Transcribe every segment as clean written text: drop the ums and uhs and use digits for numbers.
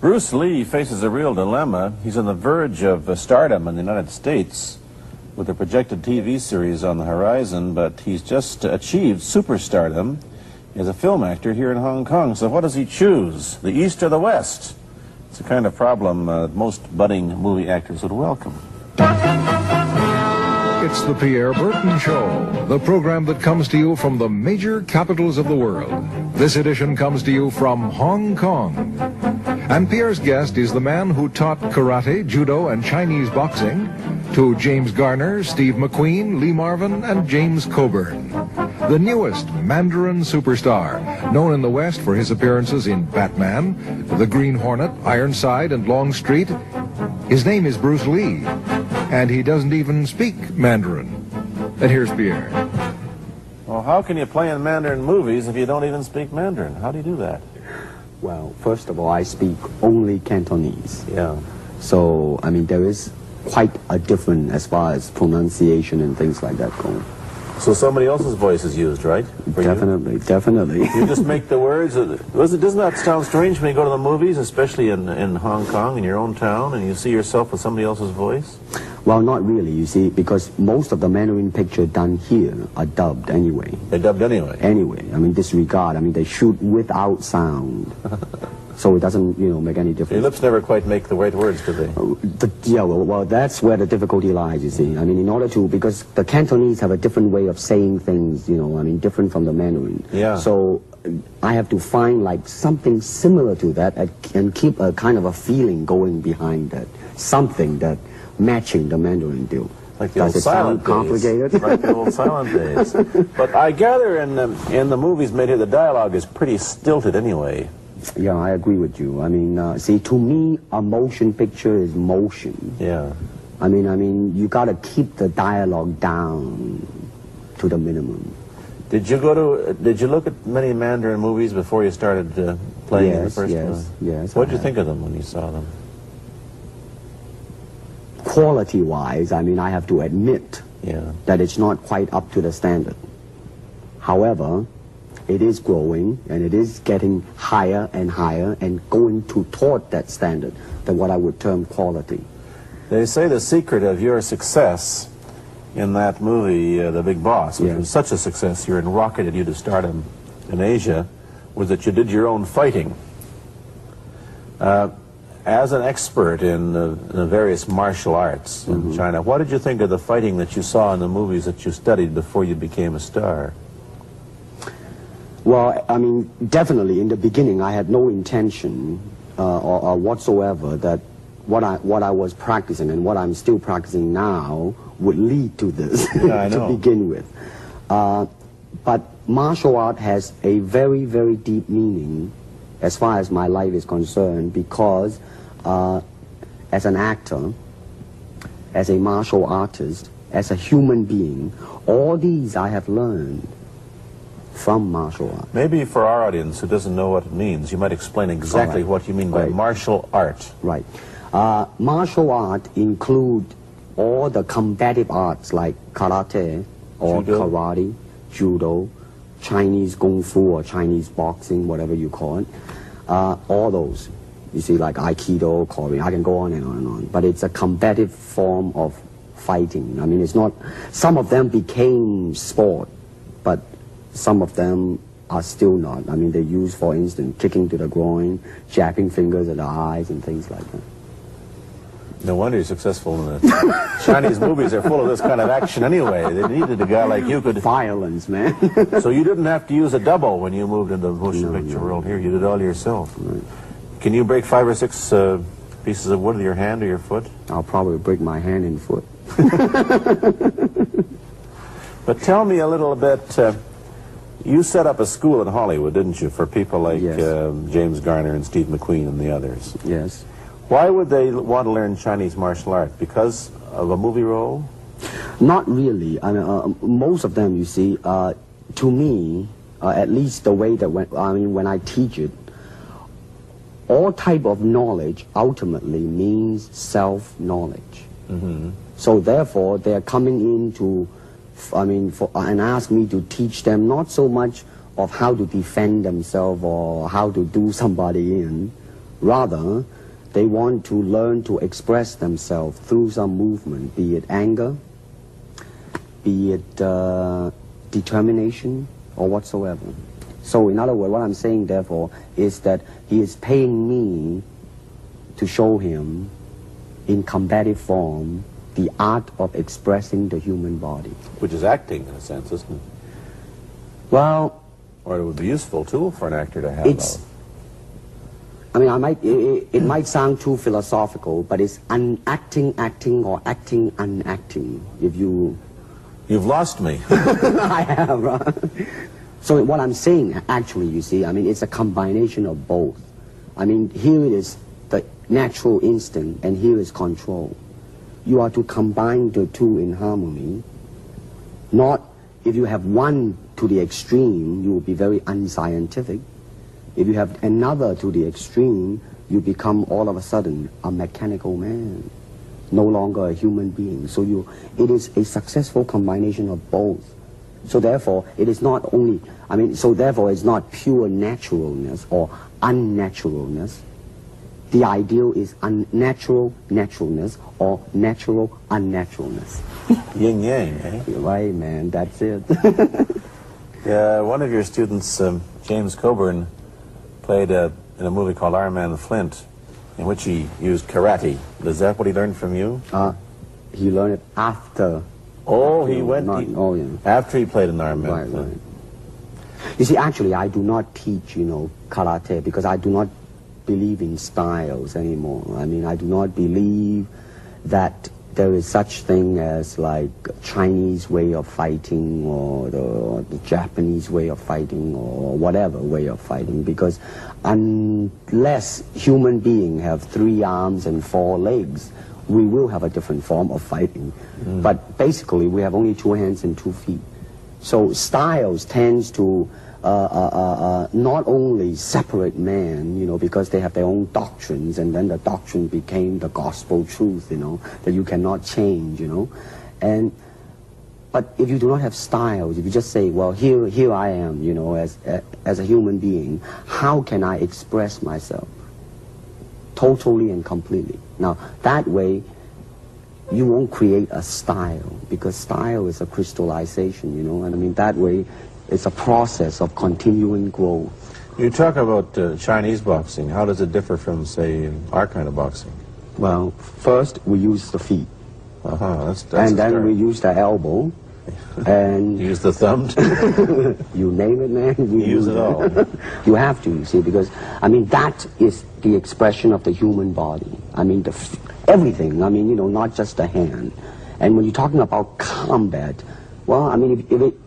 Bruce Lee faces a real dilemma. He's on the verge of stardom in the United States with a projected TV series on the horizon, but he's just achieved superstardom as a film actor here in Hong Kong. So what does he choose, the East or the West? It's a kind of problem most budding movie actors would welcome. It's the Pierre Burton Show, the program that comes to you from the major capitals of the world. This edition comes to you from Hong Kong. And Pierre's guest is the man who taught karate, judo, and Chinese boxing to James Garner, Steve McQueen, Lee Marvin, and James Coburn. The newest Mandarin superstar, known in the West for his appearances in Batman, The Green Hornet, Ironside, and Longstreet. His name is Bruce Lee, and he doesn't even speak Mandarin. And here's Pierre. Well, how can you play in Mandarin movies if you don't even speak Mandarin? How do you do that? Well, first of all, I speak only Cantonese. Yeah. So, I mean, there is quite a difference as far as pronunciation and things like that go. So somebody else's voice is used, right? Definitely, definitely. You just make the words. Doesn't that sound strange when you go to the movies, especially in Hong Kong, in your own town, and you see yourself with somebody else's voice? Well, not really, you see, because most of the Mandarin pictures done here are dubbed anyway. They're dubbed anyway? Anyway, I mean, disregard. I mean, they shoot without sound. So it doesn't, you know, make any difference. Your lips never quite make the right words, do they? Yeah, well, that's where the difficulty lies, you see. I mean, in order to, because the Cantonese have a different way of saying things, you know, I mean, different from the Mandarin. Yeah. So I have to find, like, something similar to that and keep a kind of a feeling going behind that. Something that matching the Mandarin deal. Like the old silent complicated? Like the old silent days. But I gather in the movies made here, the dialogue is pretty stilted anyway. Yeah, I agree with you. I mean, see, to me, a motion picture is motion. Yeah. I mean, you got to keep the dialogue down to the minimum. Did you look at many Mandarin movies before you started playing in the first one? Yes. What did you think of them when you saw them? Quality-wise, I mean, I have to admit that it's not quite up to the standard. However, it is growing, and it is getting higher and higher, and going toward that standard, than what I would term quality. They say the secret of your success in that movie, The Big Boss, which was such a success here and rocketed you to stardom in Asia, was that you did your own fighting. As an expert in the various martial arts in China, what did you think of the fighting that you saw in the movies that you studied before you became a star? Well, I mean, definitely in the beginning I had no intention or whatsoever that what I was practicing and what I'm still practicing now would lead to this to begin with. But martial art has a very, very deep meaning as far as my life is concerned, because as an actor, as a martial artist, as a human being, all these I have learned from martial art. Maybe for our audience who doesn't know what it means, you might explain exactly what you mean by martial art. Right. Martial art include all the combative arts like karate or karate, judo, Chinese kung fu or Chinese boxing, whatever you call it. All those. You see, like aikido, Korean, I can go on and on and on. But it's a combative form of fighting. I mean, it's not, some of them became sport, but some of them are still not. I mean, they use, for instance, kicking to the groin, jabbing fingers at the eyes, and things like that. No wonder you're successful in the Chinese movies. They're full of this kind of action anyway. They needed a guy like you could... Violence, man. So you didn't have to use a double when you moved into the motion picture world here. You did it all yourself. Right. Can you break 5 or 6 pieces of wood with your hand or your foot? I'll probably break my hand and foot. But tell me a little bit... you set up a school in Hollywood, didn't you, for people like James Garner and Steve McQueen and the others? Yes. Why would they want to learn Chinese martial art? Because of a movie role? Not really. I mean, most of them, you see, to me, at least the way that when I teach it, all type of knowledge ultimately means self-knowledge. So therefore, they're coming in to, and ask me to teach them not so much of how to defend themselves or how to do somebody in, Rather, they want to learn to express themselves through some movement, be it anger, be it determination, or whatsoever. So in other words, what I'm saying, therefore, is that he is paying me to show him in combative form the art of expressing the human body. Which is acting, in a sense, isn't it? Well... Or it would be a useful tool for an actor to have. I mean, it might sound too philosophical, but it's unacting acting or acting unacting, if you... You've lost me. I have, right? So what I'm saying, actually, you see, I mean, it's a combination of both. I mean, here it is the natural instinct, and here is control. You are to combine the two in harmony. Not, if you have one to the extreme, you will be very unscientific. If you have another to the extreme, you become all of a sudden a mechanical man, no longer a human being. So it is a successful combination of both. So therefore, it is not only, I mean, so therefore it's not pure naturalness or unnaturalness. The ideal is unnatural naturalness or natural unnaturalness. Yin yang, eh? Right, man, that's it. Yeah, one of your students, James Coburn, played in a movie called Our Man Flint, in which he used karate. Is that what he learned from you? He learned it after. Oh, he went... Oh, yeah. After he played in Our Man Right, Flint. right. You see, actually, I do not teach, karate, because I do not believe in styles anymore. I mean, I do not believe that there is such thing as like Chinese way of fighting or the Japanese way of fighting or whatever way of fighting, because unless human beings have 3 arms and 4 legs, we will have a different form of fighting. But basically, we have only 2 hands and 2 feet. So styles tends to not only separate man, because they have their own doctrines, and then the doctrine became the gospel truth, that you cannot change, But if you do not have styles, if you just say, well, here I am, as a human being, how can I express myself totally and completely? Now, that way, you won't create a style, because style is a crystallization, and I mean, that way, it's a process of continuing growth. You talk about Chinese boxing. How does it differ from, say, our kind of boxing? Well, first, we use the feet. That's and then we use the elbow. And you use the thumb? You name it, man. You use it all. You have to, you see, because, I mean, that is the expression of the human body. I mean, everything. I mean, not just the hand. And when you're talking about combat, well, I mean,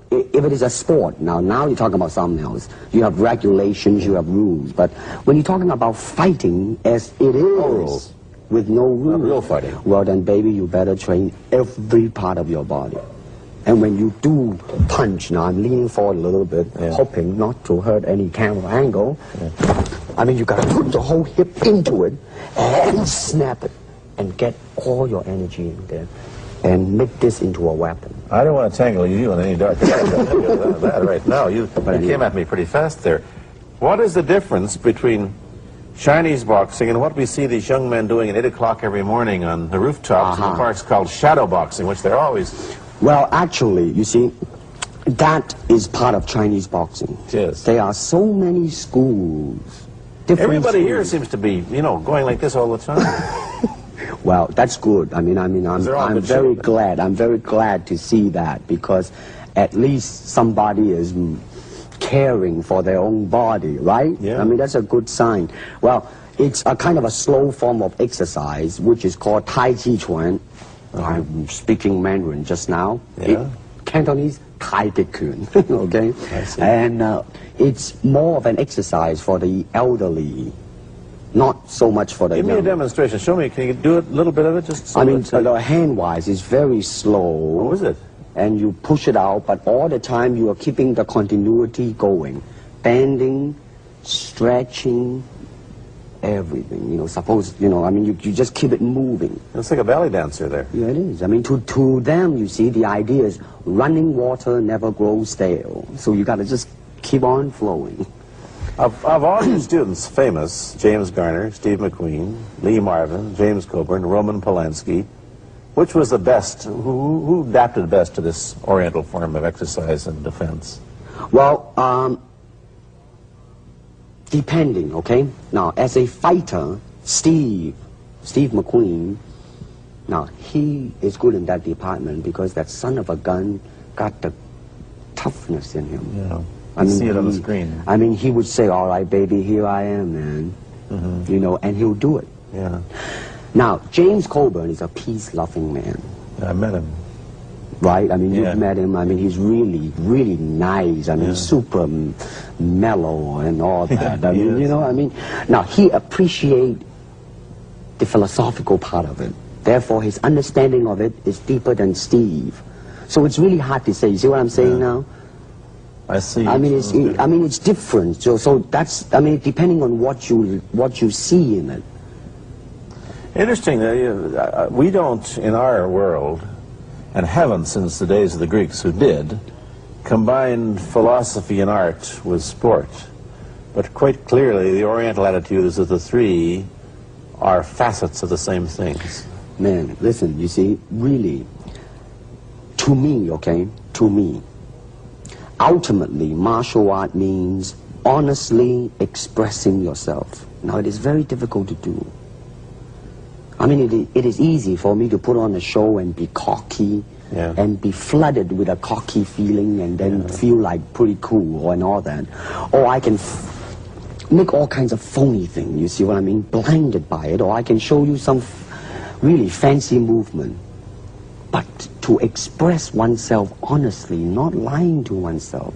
if it is a sport, now you're talking about something else. You have regulations, you have rules. But when you're talking about fighting as it is, with no rules, real fighting, well then, baby, you better train every part of your body. And when you do punch, now I'm leaning forward a little bit, hoping not to hurt any camera angle. I mean, you got to put the whole hip into it and snap it and get all your energy in there and make this into a weapon. I don't want to tangle you in any dark that right now. You came at me pretty fast there. What is the difference between Chinese boxing and what we see these young men doing at 8 o'clock every morning on the rooftops in the parks called shadow boxing, which they're always... Well, actually, you see, that is part of Chinese boxing. Yes. There are so many schools. Everybody here seems to be, going like this all the time. Well, that's good. I'm very glad. I'm very glad to see that, because at least somebody is caring for their own body, right? Yeah. I mean, that's a good sign. Well, it's a kind of a slow form of exercise, which is called Tai Chi Chuan. I'm speaking Mandarin just now. Yeah. Cantonese, Tai Chi Chuan. Okay? I see. And it's more of an exercise for the elderly, not so much for the Give me a demonstration. Show me. Can you do a little bit of it? Just so the hand-wise is very slow. Oh, is it? And you push it out, but all the time you are keeping the continuity going. Bending, stretching, everything. You just keep it moving. It's like a belly dancer there. Yeah, it is. I mean, to them, you see, the idea is running water never grows stale. So you got to just keep on flowing. Of all your students, famous, James Garner, Steve McQueen, Lee Marvin, James Coburn, Roman Polanski, which was the best, who adapted best to this Oriental form of exercise and defense? Well, depending, okay? Now, as a fighter, Steve McQueen, now, he is good in that department because that son of a gun got the toughness in him. Yeah. I mean, see it on the screen. I mean, he would say, all right, baby, here I am, man. Mm-hmm. You know, and he'll do it. Yeah. Now, James Coburn is a peace-loving man. I met him. Right? I mean, Yeah. you've met him. I mean, he's really, really nice. I mean, Yeah. super mellow and all that. I he mean, is. you know, I mean, now, he appreciates the philosophical part of it. Therefore, his understanding of it is deeper than Steve. So it's really hard to say. You see what I'm saying now? I see. I mean, it's different. So that's, I mean, depending on what you see in it. Interesting. We don't, in our world, and haven't since the days of the Greeks who did, combine philosophy and art with sport. But quite clearly, the Oriental attitude is that the three are facets of the same things. Man, listen, you see, really, to me, okay, to me, ultimately, martial art means honestly expressing yourself. Now, it is very difficult to do. I mean, it is easy for me to put on a show and be cocky, Yeah. and be flooded with a cocky feeling and then feel like pretty cool and all that. Or I can make all kinds of phony things, you see what I mean? Blinded by it. Or I can show you some really fancy movement. But to express oneself honestly, not lying to oneself,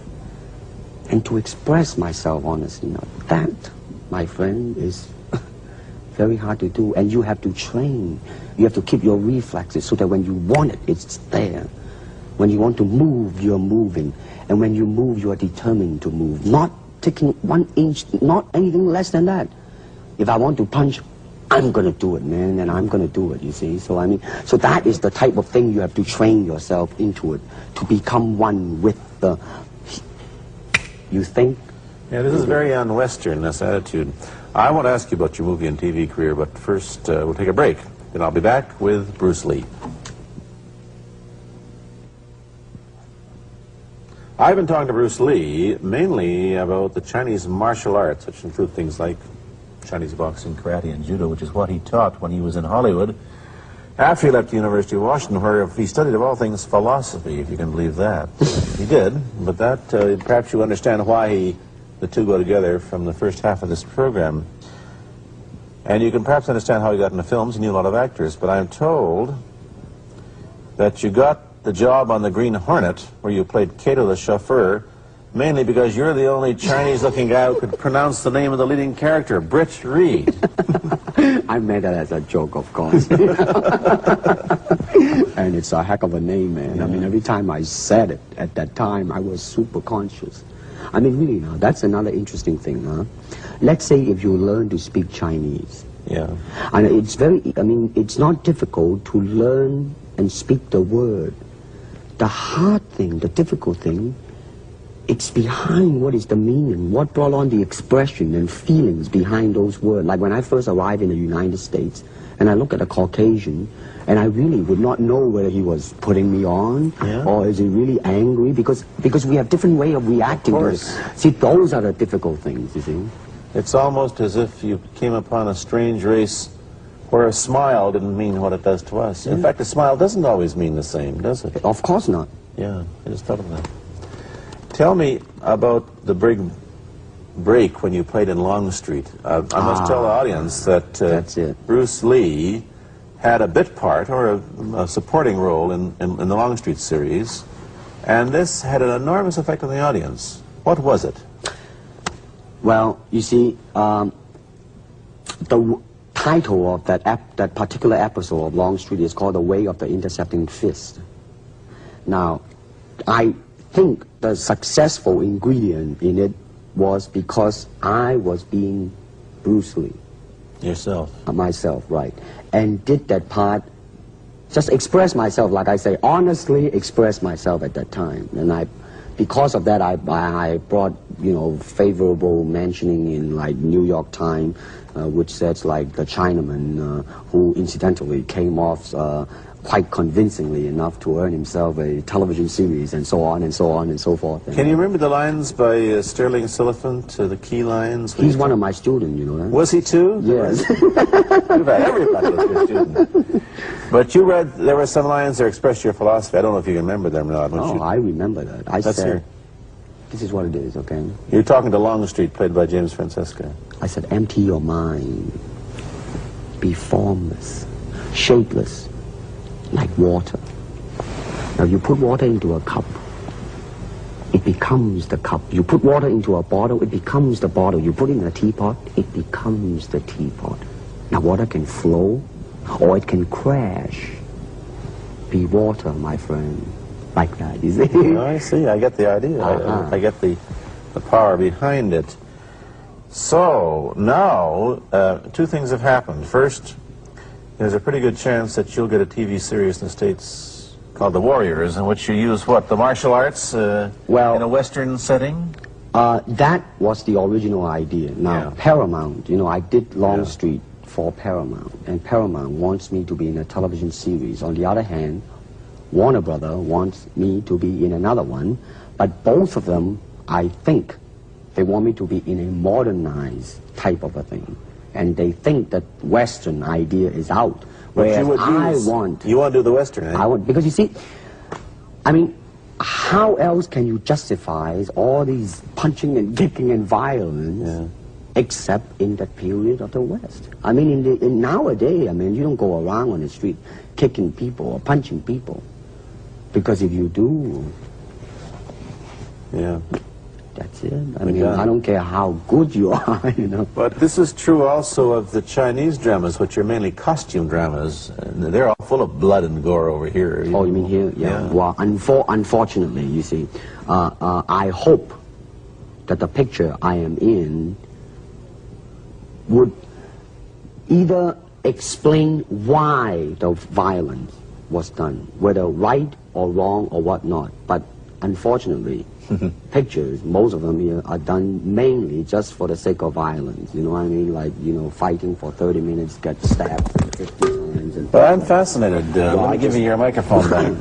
and to express myself honestly, now that, my friend, is very hard to do, and you have to train. You have to keep your reflexes so that when you want it, it's there. When you want to move, you're moving. And when you move, you are determined to move. Not taking 1 inch, not anything less than that. If I want to punch, I'm going to do it, man, and I'm going to do it, you see. So, I mean, so that is the type of thing you have to train yourself into it, to become one with the, you think? Yeah, this is very un-Western, this attitude. I want to ask you about your movie and TV career, but first we'll take a break. Then I'll be back with Bruce Lee. I've been talking to Bruce Lee mainly about the Chinese martial arts, which include things like Chinese boxing, karate, and judo, which is what he taught when he was in Hollywood. After he left the University of Washington, where he studied, of all things, philosophy, if you can believe that. He did, but that, perhaps you understand why the two go together from the first half of this program. And you can perhaps understand how he got into films. He knew a lot of actors, but I'm told that you got the job on the Green Hornet, where you played Cato the chauffeur, mainly because you're the only Chinese-looking guy who could pronounce the name of the leading character, Britt Reed. I made that as a joke, of course. And it's a heck of a name, man. Yeah. I mean, every time I said it at that time, I was super conscious. I mean, really now, that's another interesting thing, huh? Let's say if you learn to speak Chinese. Yeah. And it's very, I mean, it's not difficult to learn and speak the word. The hard thing, the difficult thing, it's behind what is the meaning, what brought on the expression and feelings behind those words. Like when I first arrived in the United States, and I look at a Caucasian, and I really would not know whether he was putting me on, or is he really angry, because we have different way of reacting to it. See, those are the difficult things, you see. It's almost as if you came upon a strange race where a smile didn't mean what it does to us. In fact, a smile doesn't always mean the same, does it? Of course not. Yeah, I just thought of that. Tell me about the big break when you played in Longstreet. I must tell the audience that that's it. Bruce Lee had a bit part, or a supporting role in the Longstreet series, and this had an enormous effect on the audience. What was it? Well, you see, the title of that particular episode of Longstreet is called The Way of the Intercepting Fist. Now, I think the successful ingredient in it was because I was being Bruce Lee. Yourself. Myself, right. And did that part, just express myself, like I say, honestly express myself at that time. And I because of that, I brought, you know, favorable mentioning in like New York Times, which says like the Chinaman who incidentally came off quite convincingly enough to earn himself a television series, and so on and so on and so forth. Can you remember the lines by Sterling Siliphant, the key lines? He's one of my students, you know that? Was he too? Yes. Everybody was your student. But you read, there were some lines that expressed your philosophy. I don't know if you remember them or not. Oh, I remember that. I said, this is what it is, okay? You're talking to Longstreet, played by James Francesca. I said, empty your mind. Be formless, shapeless, like water. Now you put water into a cup, it becomes the cup. You put water into a bottle, it becomes the bottle. You put it in a teapot, it becomes the teapot. Now water can flow, or it can crash. Be water, my friend. Like that, you see? I see, I get the idea. I get the power behind it. So, now, two things have happened. First, there's a pretty good chance that you'll get a TV series in the States called The Warriors, in which you use, what, the martial arts in a Western setting? That was the original idea. Now, Paramount, you know, I did Longstreet for Paramount, and Paramount wants me to be in a television series. On the other hand, Warner Brother wants me to be in another one, but both of them, I think, they want me to be in a modernized type of a thing. And they think that Western idea is out. Whereas You want to do the Western, eh? I want, because you see, I mean, how else can you justify all these punching and kicking and violence except in that period of the West? I mean, in nowadays, I mean, you don't go around on the street kicking people or punching people. Because if you do, that's it. I mean, I don't care how good you are, you know. But this is true also of the Chinese dramas, which are mainly costume dramas. And they're all full of blood and gore over here. Oh, you mean here? Yeah. Well, unfortunately, you see, I hope that the picture I am in would either explain why the violence was done, whether right or wrong or whatnot. But unfortunately, pictures, most of them here, are done mainly just for the sake of violence. You know what I mean? Like, you know, fighting for 30 minutes, get stabbed 50 times. And but I'm fascinated. Let me give you your microphone back.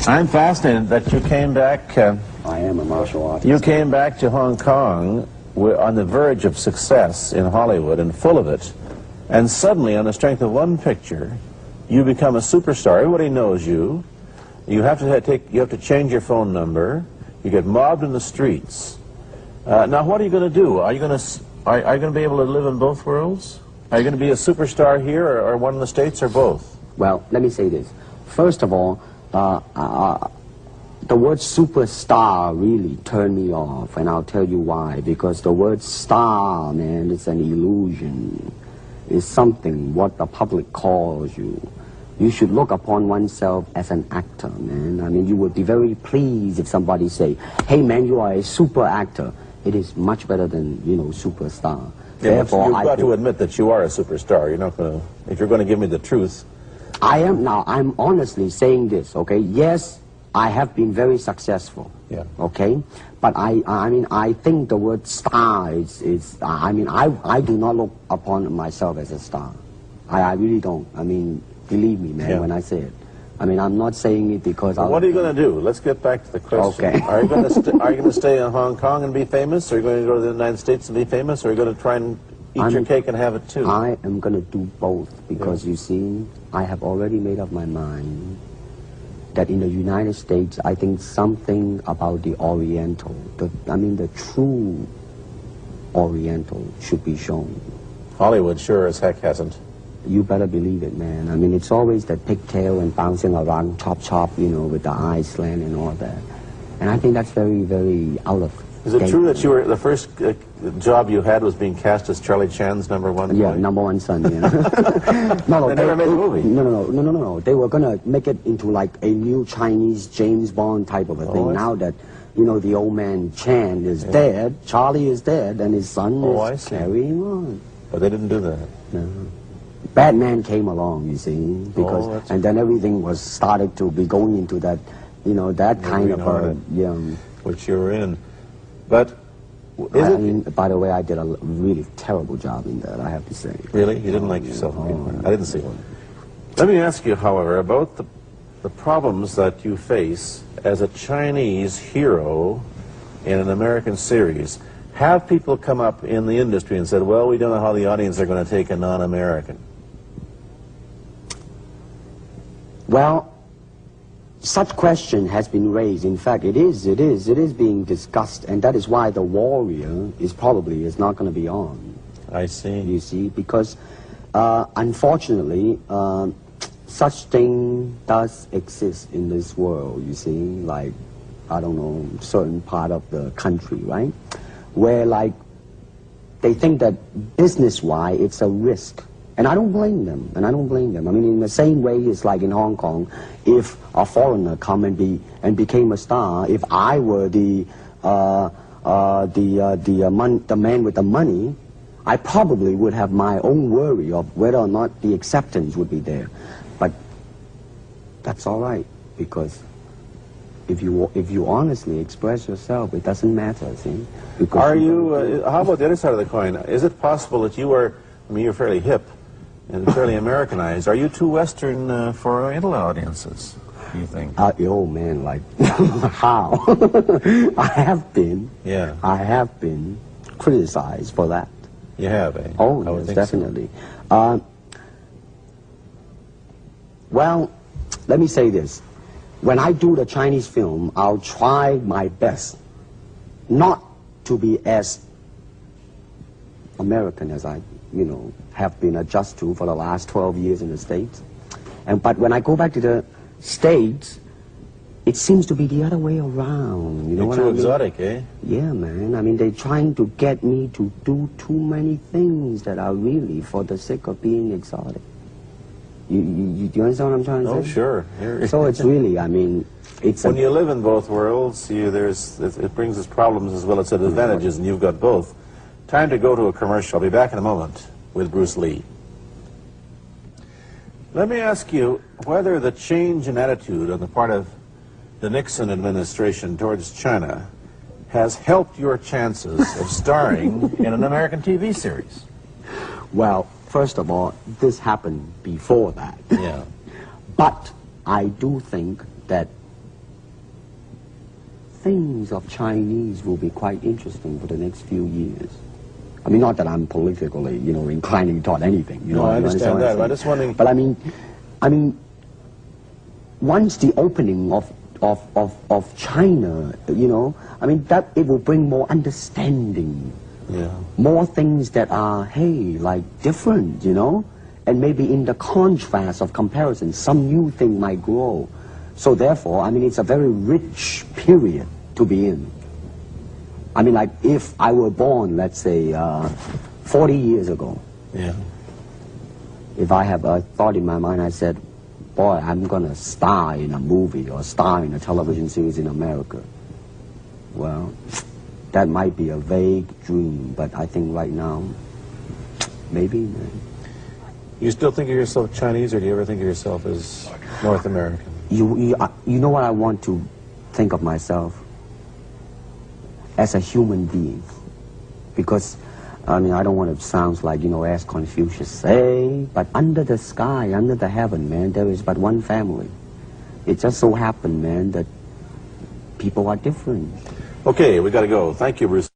I'm fascinated that you came back. I am a martial artist. You came back to Hong Kong on the verge of success in Hollywood and full of it. And suddenly, on the strength of one picture, you become a superstar. Everybody knows you. You have to change your phone number. You get mobbed in the streets. Now, what are you going to do? Are you going to be able to live in both worlds? Are you going to be a superstar here, or one in the States, or both? Well, let me say this. First of all, the word superstar really turned me off, and I'll tell you why. Because the word star, man, it's an illusion. It's something what the public calls you. You should look upon oneself as an actor, man. I mean, you would be very pleased if somebody say, hey, man, you are a super actor. It is much better than, you know, superstar. Yeah, therefore, you've got to admit that you are a superstar. You're not going to, if you're going to give me the truth. I am now. I'm honestly saying this, okay? Yes, I have been very successful. Yeah. Okay? But I mean, I think the word star is I mean, I do not look upon myself as a star. I really don't. I mean, believe me, man, when I say it. I mean, I'm not saying it because I... What are you going to do? Let's get back to the question. Okay. Are you going to stay in Hong Kong and be famous? Or are you going to go to the United States and be famous? Or are you going to try and eat your cake and have it too? I am going to do both because, you see, I have already made up my mind that in the United States, I think something about the Oriental, the true Oriental should be shown. Hollywood sure as heck hasn't. You better believe it, man. I mean, it's always that pigtail and bouncing around, chop, you know, with the eyes slant and all that. And I think that's very, very out of Is it true that you were, the first job you had was being cast as Charlie Chan's number one boy? Yeah, number one son, yeah. No, they never made a movie. No. They were going to make it into like a new Chinese James Bond type of a thing. Now that, you know, the old man Chan is dead, Charlie is dead, and his son is carrying on. But they didn't do that. No. Batman came along, you see, because and then everything was started to be going into that, you know, that kind of which you were in. But I mean, by the way, I did a really terrible job in that, I have to say. Really? You didn't like yourself? I didn't see it. Let me ask you, however, about the problems that you face as a Chinese hero in an American series. Have people come up in the industry and said, well, we don't know how the audience are going to take a non-American? Well, such question has been raised. In fact, it is being discussed, and that is why The Warrior is not going to be on. I see. You see, because unfortunately, such thing does exist in this world, you see, like, I don't know, certain part of the country, right? Where, like, they think that business-wise it's a risk. And I don't blame them, I mean, in the same way it's like in Hong Kong, if a foreigner come and became a star, if I were the man with the money, I probably would have my own worry of whether or not the acceptance would be there. But that's all right, because if you honestly express yourself, it doesn't matter, see? Because are you, how about the other side of the coin? Is it possible that you are, I mean, you're fairly hip and fairly Americanized. Are you too Western for Oriental audiences, do you think? Oh man, like, how? I have been criticized for that. You have, eh? Oh, yes, definitely. So. Well, let me say this. When I do the Chinese film, I'll try my best not to be as American as I, have been adjusted to for the last 12 years in the States. But when I go back to the States, it seems to be the other way around. You know what I mean? Too exotic, eh? Yeah, man. I mean, they're trying to get me to do too many things that are really for the sake of being exotic. You understand what I'm trying to say? Oh, sure. So it's really, I mean, it's... When you live in both worlds, it brings us problems as well as advantages, and you've got both. Time to go to a commercial. I'll be back in a moment with Bruce Lee. Let me ask you whether the change in attitude on the part of the Nixon administration towards China has helped your chances of starring in an American TV series. Well, first of all, this happened before that. Yeah. But I do think that things of Chinese will be quite interesting for the next few years. I mean, not that I'm politically, inclining toward anything. No, I understand that. I'm just wondering. But I mean, once the opening of China, I mean, that it will bring more understanding. Yeah. More things that are, hey, like different, and maybe in the contrast of comparison, some new thing might grow. So therefore, I mean, it's a very rich period to be in. I mean, like, if I were born, let's say, 40 years ago, yeah. If I have a thought in my mind, I said, boy, I'm going to star in a movie or star in a television series in America. Well, that might be a vague dream, but I think right now, maybe. You still think of yourself Chinese, or do you ever think of yourself as North American? You know what I want to think of myself? As a human being. Because, I mean, I don't want to sound like, as Confucius say, but under the sky, under the heaven, man, there is but one family. It just so happened, man, that people are different. Okay, we got to go. Thank you, Bruce.